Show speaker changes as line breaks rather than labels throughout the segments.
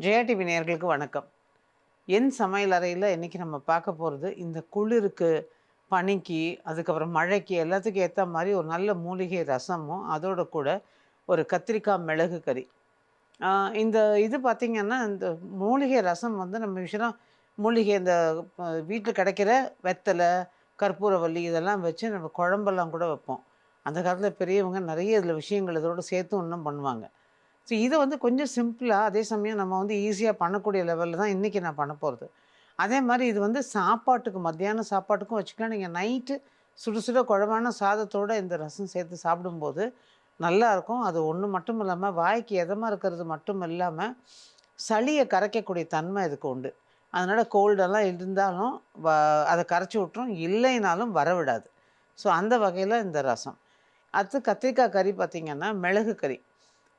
Jaya TV நேயர்களுக்கு வணக்கம். என் சமையல் அறையில் இன்றைக்கி நம்ம பார்க்க போகிறது இந்த குளிருக்கு, பனிக்கு, அதுக்கப்புறம் மழைக்கு எல்லாத்துக்கும் ஏற்ற மாதிரி ஒரு நல்ல மூலிகை ரசமும் அதோட கூட ஒரு கத்திரிக்காய் மிளகு கறி. இந்த இது பார்த்திங்கன்னா இந்த மூலிகை ரசம் வந்து நம்ம விஷயம் மூலிகை இந்த வீட்டில் கிடைக்கிற வெத்தலை, கற்பூரவல்லி இதெல்லாம் வச்சு நம்ம குழம்பெல்லாம் கூட வைப்போம். அந்த காலத்தில் பெரியவங்க நிறைய இதில் விஷயங்கள் இதோடு சேர்த்து இன்னும் பண்ணுவாங்க. ஸோ இதை வந்து கொஞ்சம் சிம்பிளாக அதே சமயம் நம்ம வந்து ஈஸியாக பண்ணக்கூடிய லெவலில் தான் இன்றைக்கி நான் பண்ண போகிறது. அதே மாதிரி இது வந்து சாப்பாட்டுக்கு மத்தியான சாப்பாட்டுக்கும் வச்சுக்கலாம். நீங்கள் நைட்டு சுட சுட குழம்பான சாதத்தோடு இந்த ரசம் சேர்த்து சாப்பிடும்போது நல்லாயிருக்கும். அது ஒன்று மட்டும் இல்லாமல் வாய்க்கு எதமாக இருக்கிறது மட்டும் இல்லாமல் சளியை கரைக்கக்கூடிய தன்மை இதுக்கு உண்டு. அதனால் கோல்டெல்லாம் இருந்தாலும் அதை கரைச்சி விட்டுரும், இல்லைனாலும் வரவிடாது. ஸோ அந்த வகையில் இந்த ரசம். அடுத்து கத்திரிக்காய் கறி பார்த்திங்கன்னா மிளகு கறி.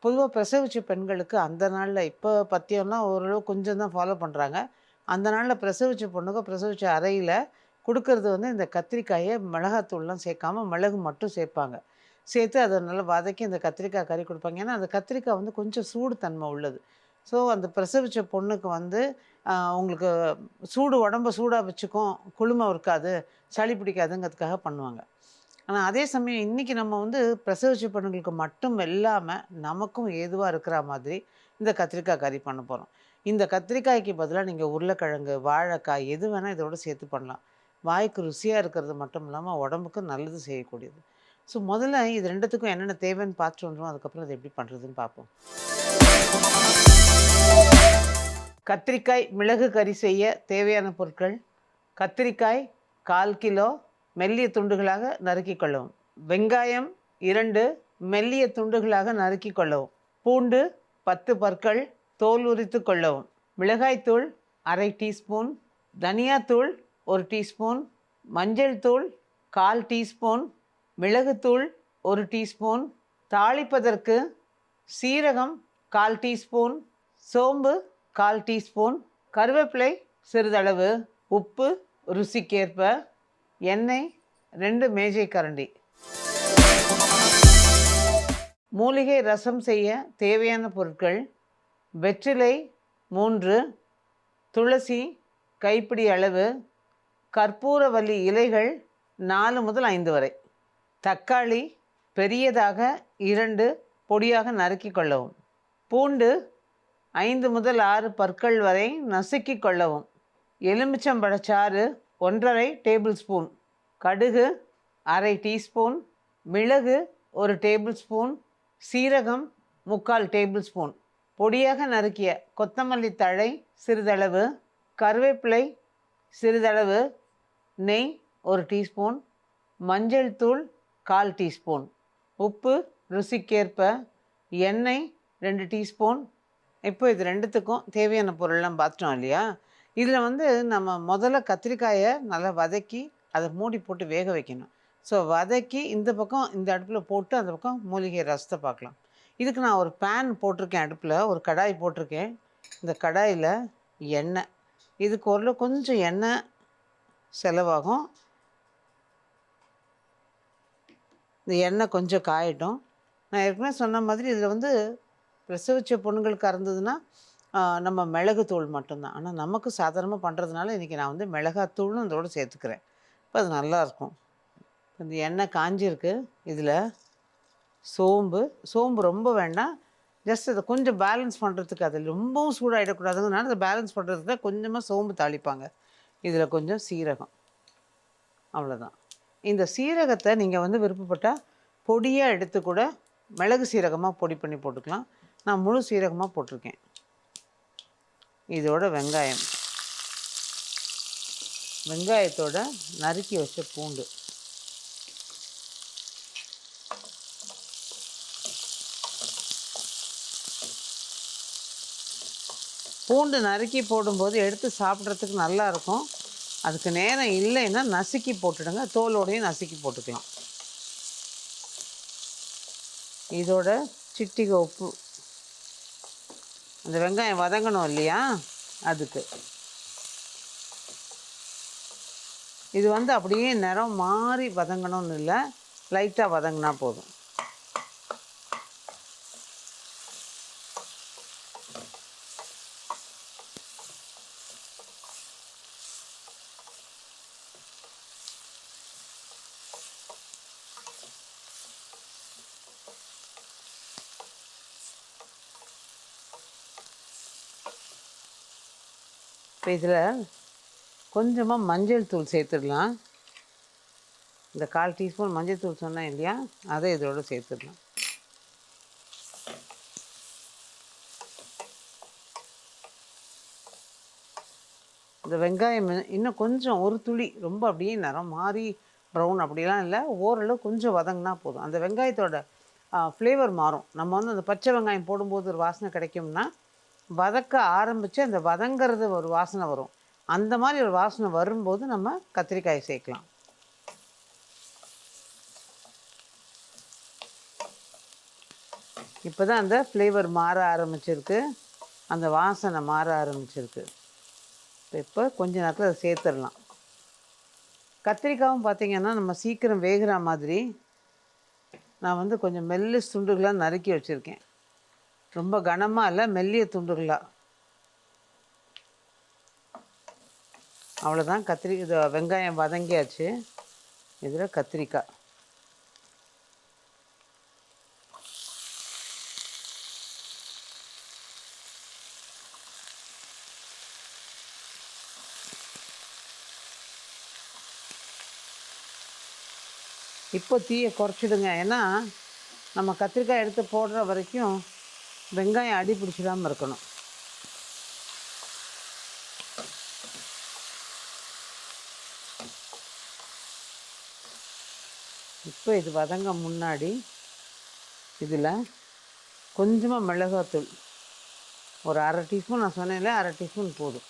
பொதுவாக பிரசவிச்ச பெண்களுக்கு அந்த நாளில் இப்போ பத்தியம்லாம் ஓரளவு கொஞ்சம் தான் ஃபாலோ பண்ணுறாங்க. அந்த நாளில் பிரசவிச்ச பொண்ணுக்கு பிரசவிச்ச அறையில் கொடுக்கறது வந்து இந்த கத்திரிக்காயை மிளகாத்தூள்லாம் சேர்க்காமல் மிளகு மட்டும் சேர்ப்பாங்க. சேர்த்து அதை நல்லா வதக்கி இந்த கத்திரிக்காய் கறி கொடுப்பாங்க. ஏன்னா அந்த கத்திரிக்காய் வந்து கொஞ்சம் சூடு தன்மை உள்ளது. ஸோ அந்த பிரசவிச்ச பொண்ணுக்கு வந்து உங்களுக்கு சூடு உடம்ப சூடாக வச்சுக்கும், குளுமை இருக்காது, சளி பிடிக்காதுங்கிறதுக்காக பண்ணுவாங்க. ஆனால் அதே சமயம் இன்றைக்கி நம்ம வந்து பிரசவிச்ச பெண்களுக்கு மட்டும் இல்லாமல் நமக்கும் ஏதுவாக இருக்கிற மாதிரி இந்த கத்திரிக்காய் கறி பண்ண போகிறோம். இந்த கத்திரிக்காய்க்கு பதிலாக நீங்கள் உருளைக்கிழங்கு, வாழைக்காய் எது வேணால் இதோடு சேர்த்து பண்ணலாம். வாய்க்கு ருசியாக இருக்கிறது மட்டும் இல்லாமல் உடம்புக்கு நல்லது செய்யக்கூடியது. ஸோ முதல்ல இது ரெண்டுத்துக்கும் என்னென்ன தேவைன்னு பார்த்துட்டு வந்துடும். அதுக்கப்புறம் அது எப்படி பண்ணுறதுன்னு பார்ப்போம். கத்திரிக்காய் மிளகு கறி செய்ய தேவையான பொருட்கள்: கத்திரிக்காய் 1/4 கிலோ மெல்லிய துண்டுகளாக நறுக்கி கொள்ளவும். வெங்காயம் 2 மெல்லிய துண்டுகளாக நறுக்கி கொள்ளவும். பூண்டு 10 பற்கள் தோல் உரித்து கொள்ளவும். மிளகாய்த்தூள் 1/2 டீஸ்பூன். தனியாத்தூள் 1 டீஸ்பூன். மஞ்சள் தூள் 1/4 டீஸ்பூன். மிளகுத்தூள் 1 டீஸ்பூன். தாளிப்பதற்கு சீரகம் 1/4 டீஸ்பூன். சோம்பு 1/4 டீஸ்பூன். கருவேப்பிலை சிறிதளவு. உப்பு ருசிக்கேற்ப. எண்ணெய் 2 மேஜை கரண்டி. மூலிகை ரசம் செய்ய தேவையான பொருட்கள்: வெற்றிலை 3, துளசி கைப்பிடி அளவு, கற்பூரவல்லி இலைகள் 4 முதல் 5 வரை, தக்காளி பெரியதாக 2 பொடியாக நறுக்கி கொள்ளவும். பூண்டு 5 முதல் 6 பற்கள் வரை நசுக்கி கொள்ளவும். எலுமிச்சம்பழச்சாறு 1/2 டேபிள் ஸ்பூன். கடுகு 1/2 டீஸ்பூன். மிளகு 1 டேபிள் ஸ்பூன். சீரகம் 3/4 டேபிள் ஸ்பூன். பொடியாக நறுக்கிய கொத்தமல்லி தழை சிறிதளவு. கருவேப்பிலை சிறிதளவு. நெய் 1 டீஸ்பூன். மஞ்சள் தூள் 1/4 டீஸ்பூன். உப்பு ருசிக்கேற்ப. எண்ணெய் 2 டீஸ்பூன். இப்போ இது ரெண்டுத்துக்கும் தேவையான பொருள்லாம் பார்த்துட்டோம் இல்லையா? இதில் வந்து நம்ம முதல்ல கத்திரிக்காயை நல்லா வதக்கி அதை மூடி போட்டு வேக வைக்கணும். ஸோ வதக்கி இந்த பக்கம் இந்த அடுப்பில் போட்டு அந்த பக்கம் மூலிகை ரசத்தை பார்க்கலாம். இதுக்கு நான் ஒரு பேன் போட்டிருக்கேன், அடுப்பில் ஒரு கடாய் போட்டிருக்கேன். இந்த கடாயில் எண்ணெய், இதுக்கு ஓரளவு கொஞ்சம் எண்ணெய் செலவாகும். இந்த எண்ணெய் கொஞ்சம் காயட்டும். நான் ஏற்கனவே சொன்ன மாதிரி இதில் வந்து பிரசவிச்ச பொண்ணுங்களுக்கு இருந்ததுன்னா நம்ம மிளகுத்தூள் மட்டும்தான். ஆனால் நமக்கு சாதாரணமாக பண்ணுறதுனால இன்றைக்கி நான் வந்து மிளகாத்தூளும் இதோடு சேர்த்துக்கிறேன். இப்போ அது நல்லாயிருக்கும். இந்த எண்ணெய் காஞ்சிருக்கு. இதில் சோம்பு ரொம்ப வேண்டாம், ஜஸ்ட் அதை கொஞ்சம் பேலன்ஸ் பண்ணுறதுக்கு, அதில் ரொம்பவும் சூடாகிடக்கூடாதுங்கனால அதை பேலன்ஸ் பண்ணுறதுக்கு தான் கொஞ்சமாக சோம்பு தாளிப்பாங்க. இதில் கொஞ்சம் சீரகம், அவ்வளோதான். இந்த சீரகத்தை நீங்கள் வந்து விருப்பப்பட்டால் பொடியாக எடுத்து கூட மிளகு சீரகமாக பொடி பண்ணி போட்டுக்கலாம். நான் முழு சீரகமாக போட்டிருக்கேன். இதோட வெங்காயத்தோட நறுக்கி வச்ச பூண்டு, நறுக்கி போடும்போது எடுத்து சாப்பிட்றதுக்கு நல்லாயிருக்கும். அதுக்கு நேரம் இல்லைன்னா நசுக்கி போட்டுடுங்க, தோலோடையும் நசுக்கி போட்டுக்கலாம். இதோட சிட்டிகை உப்பு. அந்த வெங்காயம் வதங்கணும் இல்லையா, அதுக்கு. இது வந்து அப்படியே நிறம் மாறி வதங்கணும்னு இல்லை, லைட்டாக வதங்கினா போதும். இப்போ இதில் கொஞ்சமாக மஞ்சள் தூள் சேர்த்துடலாம். இந்த 1/4 டீஸ்பூன் மஞ்சள் தூள் சொன்னேன் இல்லையா, அதை இதோட சேர்த்துடலாம். இந்த வெங்காயம் இன்னும் கொஞ்சம் ஒரு துளி ரொம்ப அப்படியே நிறம் மாறி ப்ரௌன் அப்படிலாம் இல்லை, ஓரளவு கொஞ்சம் வதங்கினா போதும். அந்த வெங்காயத்தோட ஃப்ளேவர் மாறும். நம்ம வந்து அந்த பச்சை வெங்காயம் போடும்போது ஒரு வாசனை கிடைக்கும்னா, வதக்க ஆரம்பித்து அந்த வதங்கிறது ஒரு வாசனை வரும். அந்த மாதிரி ஒரு வாசனை வரும்போது நம்ம கத்திரிக்காய் சேர்க்கலாம். இப்போ தான் அந்த ஃப்ளேவர் மாற ஆரம்பிச்சிருக்கு, அந்த வாசனை மாற ஆரம்பிச்சிருக்கு. இப்போ கொஞ்ச நேரத்தில் அதை சேர்த்துடலாம். கத்திரிக்காயும் பார்த்திங்கன்னா நம்ம சீக்கிரம் வேகிற மாதிரி நான் வந்து கொஞ்சம் மெல்லிய துண்டுகளாக நறுக்கி வச்சுருக்கேன். ரொம்ப கனமாக இல்லை, மெல்லிய துண்டுகளாக. அவ்வளோதான். இது வெங்காயம் வதங்கியாச்சு. இதில் கத்திரிக்காய் இப்போ தீயை குறைச்சிடுங்க. ஏன்னா நம்ம கத்திரிக்காய் எடுத்து போடுற வரைக்கும் வெங்காயம் அடி பிடிச்சிடாமல் இருக்கணும். இப்போ இது வதங்க முன்னாடி இதில் கொஞ்சமாக மிளகாத்தூள், ஒரு 1/2 டீஸ்பூன், நான் சொன்னேன்ல 1/2 டீஸ்பூன் போதும்.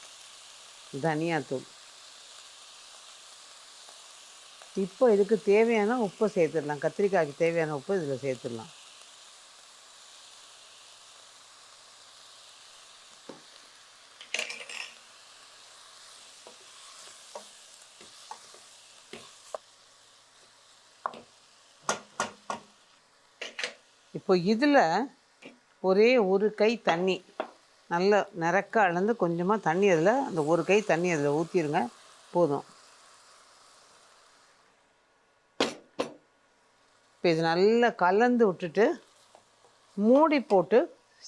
தனியாத்தூள். இப்போ இதுக்கு தேவையான உப்பை சேர்த்துடலாம். கத்திரிக்காய்க்கு தேவையான உப்பு இதில் சேர்த்துடலாம். இப்போ இதில் ஒரே ஒரு கை தண்ணி நல்ல நிறக்க அளந்து கொஞ்சமாக தண்ணி அதில், அந்த ஒரு கை தண்ணி அதில் ஊற்றிடுங்க, போதும். இப்போ இது நல்லா கலந்து விட்டுட்டு மூடி போட்டு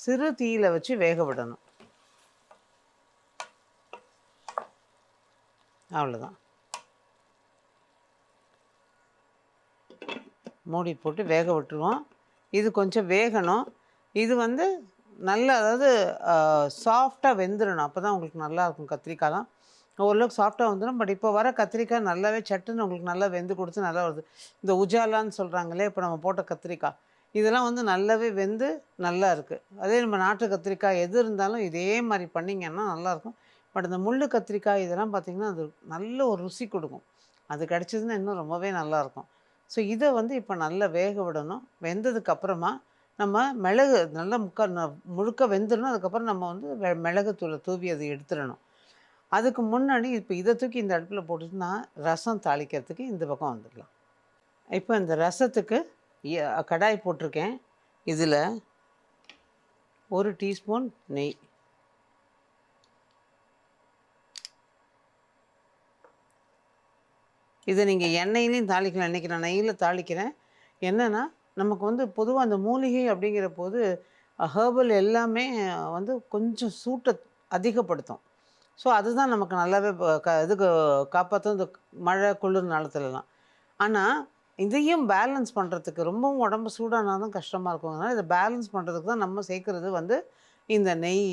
சிறு தீயில் வச்சு வேக விடணும். அவ்வளோதான். மூடி போட்டு வேக விட்டுருவோம். இது கொஞ்சம் வேகணும். இது வந்து நல்லா, அதாவது சாஃப்டாக வெந்துடணும். அப்போ தான் உங்களுக்கு நல்லாயிருக்கும். கத்திரிக்காய்லாம் ஓரளவுக்கு சாஃப்டாக வந்துடும். பட் இப்போ வர கத்திரிக்காய் நல்லாவே சட்டுன்னு உங்களுக்கு நல்லா வெந்து கொடுத்து நல்லா வருது. இந்த உஜாலான்னு சொல்கிறாங்களே, இப்போ நம்ம போட்ட கத்திரிக்காய் இதெல்லாம் வந்து நல்லாவே வெந்து நல்லா இருக்குது. அதே நம்ம நாட்டு கத்திரிக்காய் எது இருந்தாலும் இதே மாதிரி பண்ணிங்கன்னா நல்லாயிருக்கும். பட் இந்த முள் கத்திரிக்காய் இதெல்லாம் பார்த்திங்கன்னா அது நல்ல ஒரு ருசி கொடுக்கும். அது கிடச்சிதுன்னா இன்னும் ரொம்பவே நல்லாயிருக்கும். ஸோ இதை வந்து இப்போ நல்லா வேக விடணும். வெந்ததுக்கப்புறமா நம்ம மிளகு நல்லா முழுக்க வெந்துடணும். அதுக்கப்புறம் நம்ம வந்து மிளகுத்தூளை தூவி அதை எடுத்துடணும். அதுக்கு முன்னாடி இப்போ இதை தூக்கி இந்த அடுப்பில் போட்டுட்டுனா ரசம் தாளிக்கிறதுக்கு இந்த பக்கம் வந்துடலாம். இப்போ இந்த ரசத்துக்கு கடாய் போட்டிருக்கேன். இதில் 1 டீஸ்பூன் நெய், இதை நீங்கள் எண்ணெயிலையும் தாளிக்கலாம். இன்றைக்கி நான் நெய்யில் தாளிக்கிறேன். என்னென்னா நமக்கு வந்து பொதுவாக அந்த மூலிகை அப்படிங்கிற போது ஹெர்பல் எல்லாமே வந்து கொஞ்சம் சூட்டை அதிகப்படுத்தும். ஸோ அதுதான் நமக்கு நல்லாவே இதுக்கு காப்பாற்றும், இந்த மழை குளிர் நாளத்துலலாம். ஆனால் இதையும் பேலன்ஸ் பண்ணுறதுக்கு, ரொம்பவும் உடம்பு சூடானால் தான் கஷ்டமாக இருக்கும். அதனால் இதை பேலன்ஸ் பண்ணுறதுக்கு தான் நம்ம சேர்க்குறது வந்து இந்த நெய்,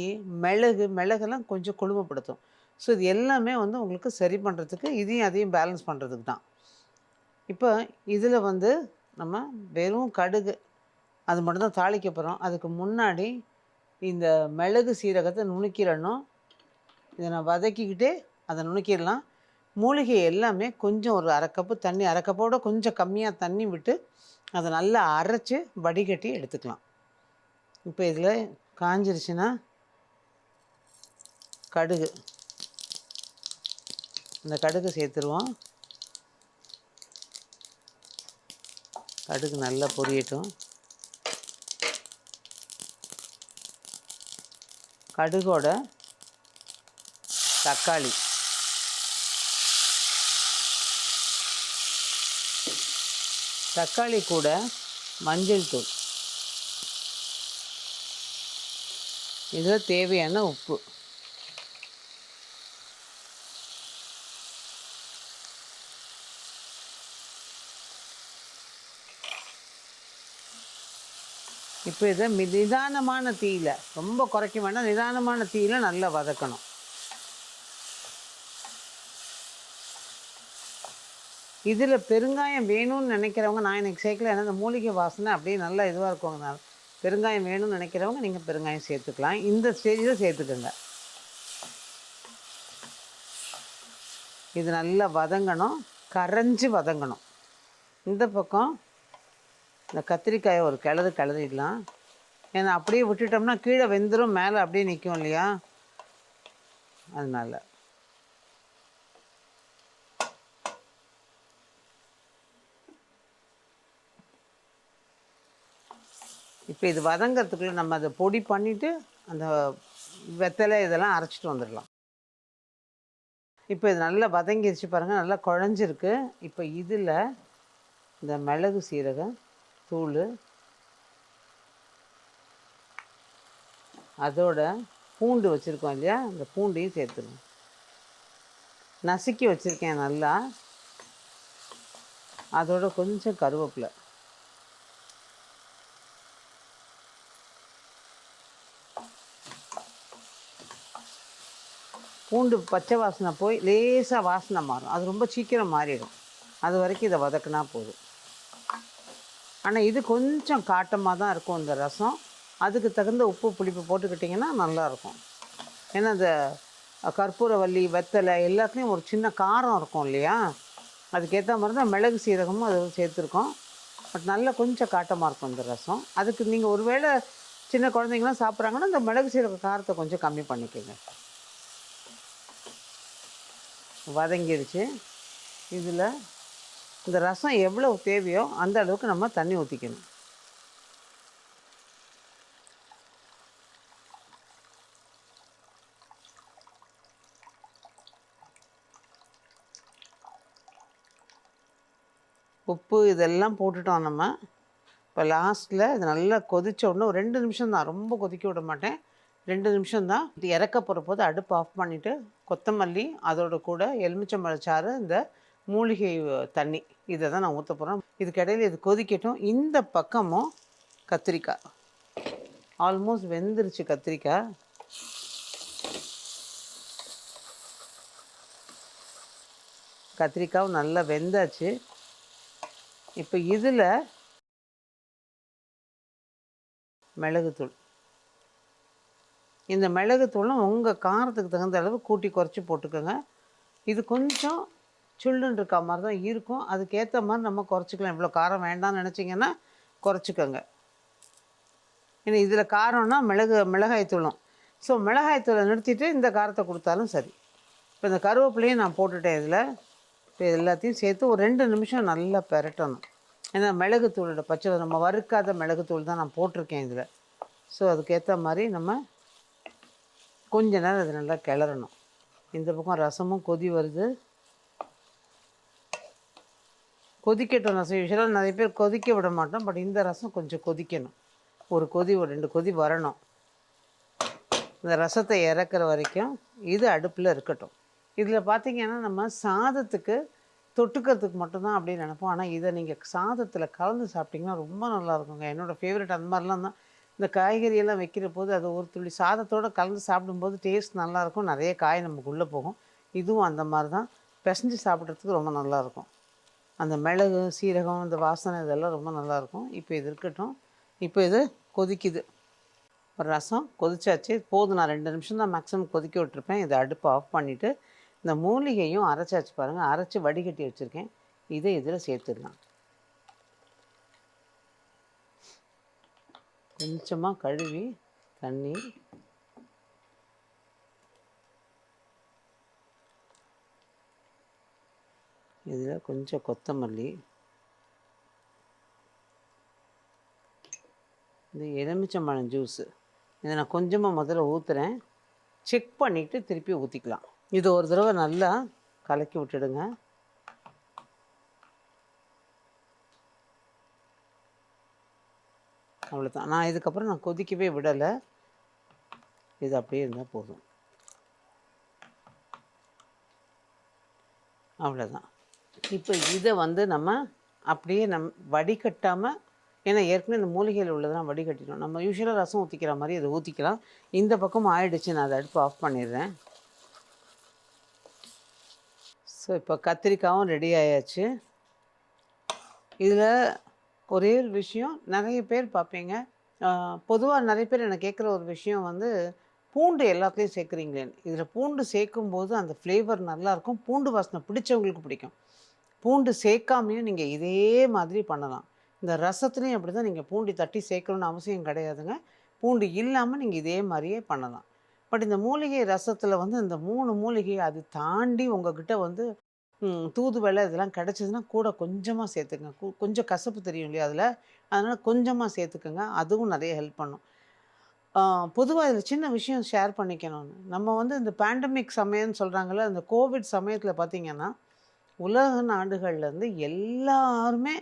மிளகெல்லாம் கொஞ்சம் குளுமைப்படுத்தும். ஸோ இது எல்லாமே வந்து உங்களுக்கு சரி பண்ணுறதுக்கு, இதையும் அதையும் பேலன்ஸ் பண்ணுறதுக்கு தான். இப்போ இதில் வந்து நம்ம வெறும் கடுகு அது மட்டும் தான் தாளிக்க போகிறோம். அதுக்கு முன்னாடி இந்த மிளகு சீரகத்தை நுணுக்கிடணும். இதை நான் வதக்கிக்கிட்டே அதை நுணுக்கிடலாம். மூலிகை எல்லாமே கொஞ்சம் ஒரு 1/2 கப்பு தண்ணி, 1/2 கப்போட கொஞ்சம் கம்மியாக தண்ணி விட்டு அதை நல்லா அரைச்சி வடிகட்டி எடுத்துக்கலாம். இப்போ இதில் காஞ்சிருச்சுன்னா கடுகு, இந்த கடுகு சேர்த்துருவோம். கடுகு நல்லா பொரியட்டும். கடுகோட தக்காளி, தக்காளி கூட மஞ்சள் தூள், இதில் தேவையான உப்பு. இப்போ இதை நிதானமான தீயில, ரொம்ப குறைக்க வேண்டாம், நிதானமான தீயில நல்லா வதக்கணும். இதில் பெருங்காயம் வேணும்னு நினைக்கிறவங்க, நான் எனக்கு சேர்க்கல, ஏன்னா இந்த மூலிகை வாசனை அப்படியே நல்லா இதுவாக இருக்குங்க. பெருங்காயம் வேணும்னு நினைக்கிறவங்க நீங்கள் பெருங்காயம் சேர்த்துக்கலாம். இந்த ஸ்டேஜில் சேர்த்துக்கோங்க. இது நல்லா வதங்கணும், கரைஞ்சி வதங்கணும். இந்த பக்கம் இந்த கத்திரிக்காயை ஒரு கிளறிடலாம். ஏன்னா அப்படியே விட்டுட்டோம்னா கீழே வெந்துடும், மேலே அப்படியே நிற்கும் இல்லையா, அதனால். இப்போ இது வதங்கிறதுக்குள்ளே நம்ம அதை பொடி பண்ணிவிட்டு அந்த வெத்தலை இதெல்லாம் அரைச்சிட்டு வந்துடலாம். இப்போ இது நல்லா வதங்கிடுச்சு பாருங்கள், நல்லா குழஞ்சிருக்கு. இப்போ இதில் இந்த மிளகு சீரகம் தூள், அதோட பூண்டு வச்சுருக்கோம் இல்லையா, அந்த பூண்டையும் சேர்த்துருவோம். நசுக்கி வச்சுருக்கேன் நல்லா. அதோட கொஞ்சம் கருவேப்பிலை, பூண்டு பச்சை வாசனை போய் லேசாக வாசனை மாறும், அது ரொம்ப சீக்கிரம் மாறிடும். அது வரைக்கும் இதை வதக்குனா போதும். ஆனால் இது கொஞ்சம் காட்டமாக தான் இருக்கும் இந்த ரசம். அதுக்கு தகுந்த உப்பு புளிப்பு போட்டுக்கிட்டிங்கன்னா நல்லாயிருக்கும். ஏன்னா இந்த கற்பூரவல்லி வெத்தலை எல்லாத்துலேயும் ஒரு சின்ன காரம் இருக்கும் இல்லையா, அதுக்கேற்ற மாதிரி தான் மிளகு சீரகமும் அது சேர்த்துருக்கோம். பட் நல்லா கொஞ்சம் காட்டமாக இருக்கும் இந்த ரசம். அதுக்கு நீங்கள் ஒரு வேளை சின்ன குழந்தைங்களாம் சாப்பிட்றாங்கன்னா இந்த மிளகு சீரக காரத்தை கொஞ்சம் கம்மி பண்ணிக்கோங்க. வதங்கிடுச்சு. இதில் இந்த ரசம் எவ்வளோ தேவையோ அந்த அளவுக்கு நம்ம தண்ணி ஊற்றிக்கணும். உப்பு இதெல்லாம் போட்டுட்டோம் நம்ம. இப்போ லாஸ்ட்டில் இது நல்லா கொதித்த உடனே ஒரு 2 நிமிஷம் தான், ரொம்ப கொதிக்க விட மாட்டேன், 2 நிமிஷம் தான். இது இறக்க போகிற போது அடுப்பு ஆஃப் பண்ணிவிட்டு கொத்தமல்லி, அதோட கூட எலுமிச்சம்பழச்சாறு, இந்த மூலிகை தண்ணி, இதை தான் நான் ஊற்ற போகிறேன். இதுக்கிடையில் இது கொதிக்கட்டும். இந்த பக்கமும் கத்திரிக்காய் ஆல்மோஸ்ட் வெந்துருச்சு. கத்திரிக்காவும் நல்லா வெந்தாச்சு. இப்போ இதில் மிளகுத்தூள், இந்த மிளகுத்தூளும் உங்கள் காரத்துக்கு தகுந்த அளவு கூட்டி குறைச்சி போட்டுக்கோங்க. இது கொஞ்சம் சுள்ளுன்னு இருக்க மாதிரி தான் இருக்கும், அதுக்கேற்ற மாதிரி நம்ம குறைச்சிக்கலாம். இவ்வளோ காரம் வேண்டாம்னு நினச்சிங்கன்னா குறைச்சிக்கோங்க. ஏன்னா இதில் காரம்னா மிளகாய்த்தூளும். ஸோ மிளகாய்த்தூளை நிறுத்திட்டு இந்த காரத்தை கொடுத்தாலும் சரி. இப்போ இந்த கருவேப்பிலையும் நான் போட்டுட்டேன் இதில். இப்போ எல்லாத்தையும் சேர்த்து ஒரு 2 நிமிஷம் நல்லா பெரட்டணும். ஏன்னா மிளகுத்தூளோட பச்சை, நம்ம வறுக்காத மிளகுத்தூள் தான் நான் போட்டிருக்கேன் இதில். ஸோ அதுக்கேற்ற மாதிரி நம்ம கொஞ்ச நேரம் அது நல்லா கிளறணும். இந்த பக்கம் ரசமும் கொதி வருது. கொதிக்கட்டும் ரசம். யூஸ்வலாக நிறைய பேர் கொதிக்க விட மாட்டோம், பட் இந்த ரசம் கொஞ்சம் கொதிக்கணும். ஒரு 2 கொதி வரணும். இந்த ரசத்தை இறக்குற வரைக்கும் இது அடுப்பில் இருக்கட்டும். இதில் பார்த்திங்கன்னா நம்ம சாதத்துக்கு தொட்டுக்கிறதுக்கு மட்டும்தான் அப்படின்னு நினைப்போம். ஆனால் இதை நீங்கள் சாதத்தில் கலந்து சாப்பிட்டிங்கன்னா ரொம்ப நல்லாயிருக்குங்க. என்னோடய ஃபேவரெட் அந்த மாதிரிலாம் தான். இந்த காய்கறியெல்லாம் வைக்கிற போது அது ஒரு துளி சாதத்தோடு கலந்து சாப்பிடும்போது டேஸ்ட் நல்லாயிருக்கும், நிறைய காய் நமக்குள்ளே போகும். இதுவும் அந்த மாதிரி தான், பிசைஞ்சு சாப்பிட்றதுக்கு ரொம்ப நல்லாயிருக்கும். அந்த மிளகு சீரகம் அந்த வாசனை இதெல்லாம் ரொம்ப நல்லாயிருக்கும். இப்போ இது இருக்கட்டும். இப்போ இது கொதிக்குது. ஒரு ரசம் கொதிச்சாச்சு, போதும். நான் 2 நிமிஷம் தான் மேக்ஸிமம் கொதிக்க விட்டுருப்பேன். இதை அடுப்பு ஆஃப் பண்ணிவிட்டு இந்த மூலிகையும் அரைச்சாச்சு பாருங்கள், அரைச்சி வடிகட்டி வச்சுருக்கேன். இதை இதில் சேர்த்துடலாம். கொஞ்சமாக கழுவி தண்ணி, இதில் கொஞ்சம் கொத்தமல்லி, இந்த எலுமிச்சம்பழம் ஜூஸு, இதை நான் கொஞ்சமாக முதல்ல ஊற்றுறேன். செக் பண்ணிவிட்டு திருப்பி ஊற்றிக்கலாம். இது ஒரு தடவை நல்லா கலக்கி விட்டுடுங்க. அவ்வளோதான். நான் இதுக்கப்புறம் நான் கொதிக்கவே விடலை, இது அப்படியே இருந்தால் போதும். அவ்வளோதான். இப்போ இதை நம்ம அப்படியே வடிகட்டாமல் ஏன்னா ஏற்கனவே இந்த மூலிகையில் உள்ளதெல்லாம் வடிகட்டிடும். நம்ம யூசுவலாக ரசம் ஊற்றிக்கிற மாதிரி அதை ஊற்றிக்கலாம். இந்த பக்கம் ஆயிடுச்சு, நான் அதை அடுப்பு ஆஃப் பண்ணிடுறேன். ஸோ இப்போ கத்திரிக்காயும் ரெடி ஆயாச்சு. இதில் ஒரே ஒரு விஷயம், நிறைய பேர் பார்ப்பீங்க, பொதுவாக நிறைய பேர் என்ன கேட்குற ஒரு விஷயம் வந்து, பூண்டு எல்லாத்துலேயும் சேர்க்குறீங்களேன்னு. இதில் பூண்டு சேர்க்கும்போது அந்த ஃப்ளேவர் நல்லாயிருக்கும். பூண்டு வாசனை பிடிச்சவங்களுக்கு பிடிக்கும். பூண்டு சேர்க்காமையும் நீங்கள் இதே மாதிரி பண்ணலாம். இந்த ரசத்துலேயும் அப்படி தான், நீங்கள் பூண்டு தட்டி சேர்க்கணுன்னு அவசியம் கிடையாதுங்க. பூண்டு இல்லாமல் நீங்கள் இதே மாதிரியே பண்ணலாம். பட் இந்த மூலிகை ரசத்தில் வந்து இந்த 3 மூலிகை அது தாண்டி உங்ககிட்ட வந்து தூதுவளை இதெல்லாம் கிடச்சிதுன்னா கூட கொஞ்சமாக சேர்த்துக்கங்க. கொஞ்சம் கசப்பு தெரியும் இல்லையா அதில், அதனால் கொஞ்சமாக சேர்த்துக்கங்க. அதுவும் நிறைய ஹெல்ப் பண்ணும். பொதுவாக இதில் சின்ன விஷயம் ஷேர் பண்ணிக்கணும்னு, நம்ம வந்து இந்த பேண்டமிக் சமயம்னு சொல்கிறாங்கல்ல, அந்த கோவிட் சமயத்தில் பார்த்திங்கன்னா உலக நாடுகள்லேருந்து எல்லாருமே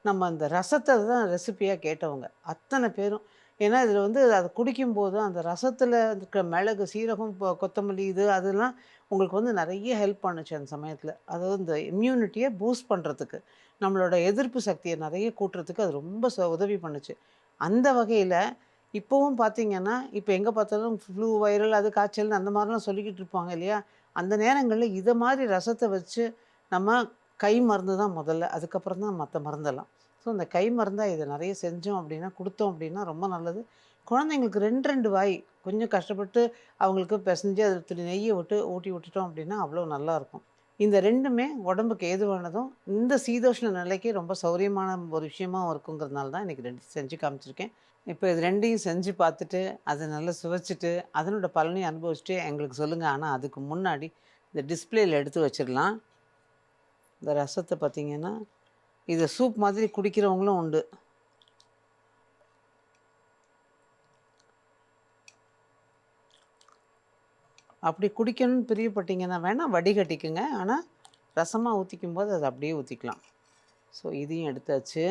நம்ம அந்த ரசத்தை தான் ரெசிப்பியாக கேட்டவங்க அத்தனை பேரும். ஏன்னா இதில் வந்து அதை குடிக்கும்போது அந்த ரசத்தில் இருக்கிற மிளகு, சீரகம், கொத்தமல்லி இது அதெல்லாம் உங்களுக்கு வந்து நிறைய ஹெல்ப் பண்ணுச்சு அந்த சமயத்தில். அதாவது இந்த இம்யூனிட்டியை பூஸ்ட் பண்ணுறதுக்கு, நம்மளோட எதிர்ப்பு சக்தியை நிறைய கூட்டுறதுக்கு அது ரொம்ப உதவி பண்ணுச்சு. அந்த வகையில் இப்போவும் பார்த்திங்கன்னா, இப்போ எங்கே பார்த்தாலும் ஃப்ளூ, வைரல், அது காய்ச்சல்னு அந்த மாதிரிலாம் சொல்லிக்கிட்டு இருப்பாங்க இல்லையா? அந்த நேரங்களில் இதை மாதிரி ரசத்தை வச்சு நம்ம கை மருந்து தான் முதல்ல, அதுக்கப்புறம் தான் மற்ற மருந்தெல்லாம். ஸோ அந்த கை மருந்தாக இதை நிறைய செஞ்சோம் அப்படின்னா, கொடுத்தோம் அப்படின்னா ரொம்ப நல்லது. குழந்தைங்களுக்கு 2 வாய் கொஞ்சம் கஷ்டப்பட்டு அவங்களுக்கு பிசைஞ்சு அதில் துளி நெய்யை விட்டு ஊட்டி விட்டுட்டோம் அப்படின்னா அவ்வளோ நல்லாயிருக்கும். இந்த 2மே உடம்புக்கு ஏதுவானதும் இந்த சீதோஷ்ண நிலைக்கு ரொம்ப சௌரியமான ஒரு விஷயமாகவும் இருக்குங்கிறதுனால தான் இன்றைக்கி 2 செஞ்சு காமிச்சிருக்கேன். இப்போ இது 2யும் செஞ்சு பார்த்துட்டு அதை நல்லா சுவைச்சிட்டு அதனோட பலனையும் அனுபவிச்சுட்டு எங்களுக்கு சொல்லுங்கள். ஆனால் அதுக்கு முன்னாடி இந்த டிஸ்பிளேயில் எடுத்து வச்சிடலாம். இந்த ரசத்தை பார்த்திங்கன்னா இதை சூப் மாதிரி குடிக்கிறவங்களும் உண்டு. அப்படி குடிக்கணும்னு பிரியப்பட்டீங்கன்னா வேணால் வடிகட்டிக்குங்க. ஆனால் ரசமாக ஊற்றிக்கும் போது அதை அப்படியே ஊற்றிக்கலாம். ஸோ இதையும் எடுத்தாச்சு.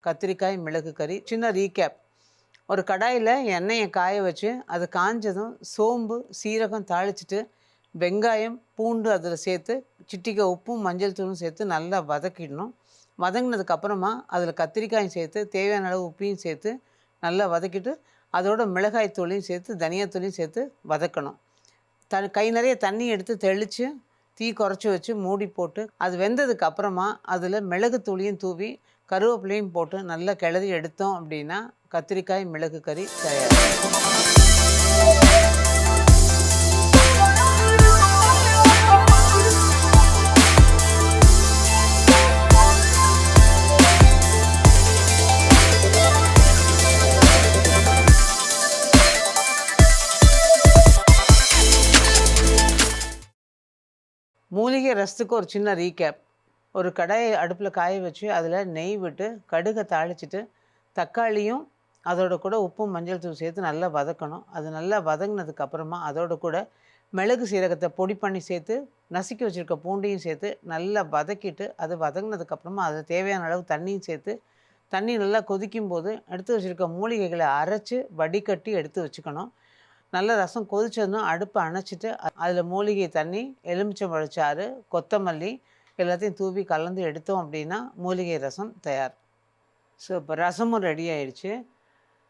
கத்திரிக்காய் மிளகு கறி. சின்ன ரீகேப். ஒரு கடாயில் எண்ணெயை காய வச்சு அது காஞ்சதும் சோம்பு, சீரகம் தாளிச்சிட்டு வெங்காயம், பூண்டு அதில் சேர்த்து சிட்டிகை உப்பும் மஞ்சள் தூளும் சேர்த்து நல்லா வதக்கிடணும். வதங்கினதுக்கப்புறமா அதில் கத்திரிக்காயும் சேர்த்து தேவையான அளவு உப்பையும் சேர்த்து நல்லா வதக்கிட்டு அதோட மிளகாய் தூளையும் சேர்த்து தனியாத்தூளையும் சேர்த்து வதக்கணும். கை நிறைய தண்ணி எடுத்து தெளித்து தீ குறைச்சி வச்சு மூடி போட்டு அது வெந்ததுக்கு அப்புறமா அதில் மிளகு தூளியும் தூவி கருவேப்பிலையும் போட்டு நல்லா கிளறி எடுத்தோம் அப்படின்னா கத்திரிக்காய் மிளகு கறி தயார். மூலிகை ரசத்துக்கு ஒரு சின்ன ரீகேப். ஒரு கடாயை அடுப்பில் காய வச்சு அதில் நெய் விட்டு கடுகை தாளிச்சிட்டு தக்காளியும் அதோட கூட உப்பும் மஞ்சள் தூள் சேர்த்து நல்லா வதக்கணும். அது நல்லா வதங்கினதுக்கப்புறமா அதோட கூட மிளகு சீரகத்தை பொடி பண்ணி சேர்த்து நசுக்கி வச்சுருக்க பூண்டையும் சேர்த்து நல்லா வதக்கிட்டு அது வதங்கினதுக்கப்புறமா அது தேவையான அளவு தண்ணியும் சேர்த்து தண்ணி நல்லா கொதிக்கும்போது எடுத்து வச்சுருக்க மூலிகைகளை அரைச்சி வடிகட்டி எடுத்து வச்சுக்கணும். நல்ல ரசம் கொதிச்சதும் அடுப்பை அணைச்சிட்டு அதில் மூலிகை தண்ணி, எலுமிச்சம்பழச்சாறு, கொத்தமல்லி எல்லாத்தையும் தூவி கலந்து எடுத்தோம் அப்படின்னா மூலிகை ரசம் தயார். ஸோ இப்போ ரசமும் ரெடி ஆயிடுச்சு.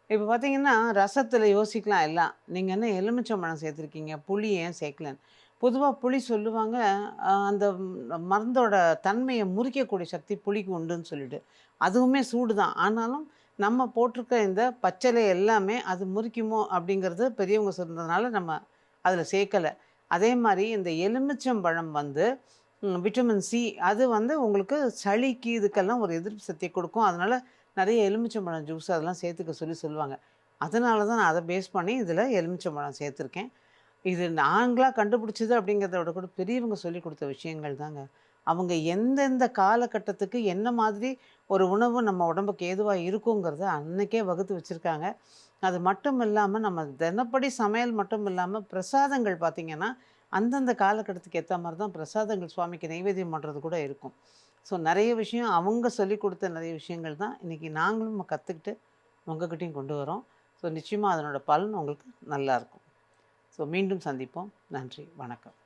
இப்போ பார்த்திங்கன்னா ரசத்தில் யோசிக்கலாம் எல்லாம், நீங்கள் என்ன எலுமிச்சம்பழம் சேர்த்துருக்கீங்க, புளி ஏன் சேர்க்கலன்னு. பொதுவாக புளி சொல்லுவாங்க அந்த மருந்தோட தன்மையை முறிக்கக்கூடிய சக்தி புளிக்கு உண்டுன்னு சொல்லிட்டு. அதுவுமே சூடு தான். ஆனாலும் நம்ம போட்டிருக்க இந்த பச்சளை எல்லாமே அது முறிக்குமோ அப்படிங்கிறது பெரியவங்க சொன்னதுனால நம்ம அதில் சேர்க்கலை. அதே மாதிரி இந்த எலுமிச்சம்பழம் வந்து விட்டமின் சி, அது வந்து உங்களுக்கு சளிக்கு இதுக்கெல்லாம் ஒரு எதிர்ப்பு சக்தியை கொடுக்கும். அதனால் நிறைய எலுமிச்சம்பழம் ஜூஸ் அதெல்லாம் சேர்த்துக்க சொல்லுவாங்க. அதனால தான் நான் அத பேஸ் பண்ணி இதில எலுமிச்சம்பழம் சேர்த்துருக்கேன். இது நாங்களா கண்டுபிடிச்சது அப்படிங்கிறத விட கூட பெரியவங்க சொல்லிக் குடுத்த விஷயங்கள் தாங்க. அவங்க எந்தெந்த காலகட்டத்துக்கு என்ன மாதிரி ஒரு உணவு நம்ம உடம்புக்கு ஏதுவா இருக்குங்கிறத அன்னைக்கே வகுத்து வச்சிருக்காங்க. அது மட்டும் இல்லாம நம்ம தினப்படி சமையல் மட்டும் இல்லாம பிரசாதங்கள் பார்த்தீங்கன்னா, அந்தந்த காலகட்டத்துக்கு ஏத்த மாரி தான் பிரசாதங்கள் சுவாமிக்கு நைவேத்தியம் பண்றது கூட இருக்கும். ஸோ நெறைய விஷயம் அவங்க சொல்லிக் குடுத்த நெறைய விஷயங்கள் தான் இன்னைக்கு நாங்களும் கத்துக்கிட்டு உங்ககிட்டயும் கொண்டு வரோம். ஸோ நிச்சயமா அதனோட பலன் உங்களுக்கு நல்லாருக்கும். ஸோ மீண்டும் சந்திப்போம். நன்றி. வணக்கம்.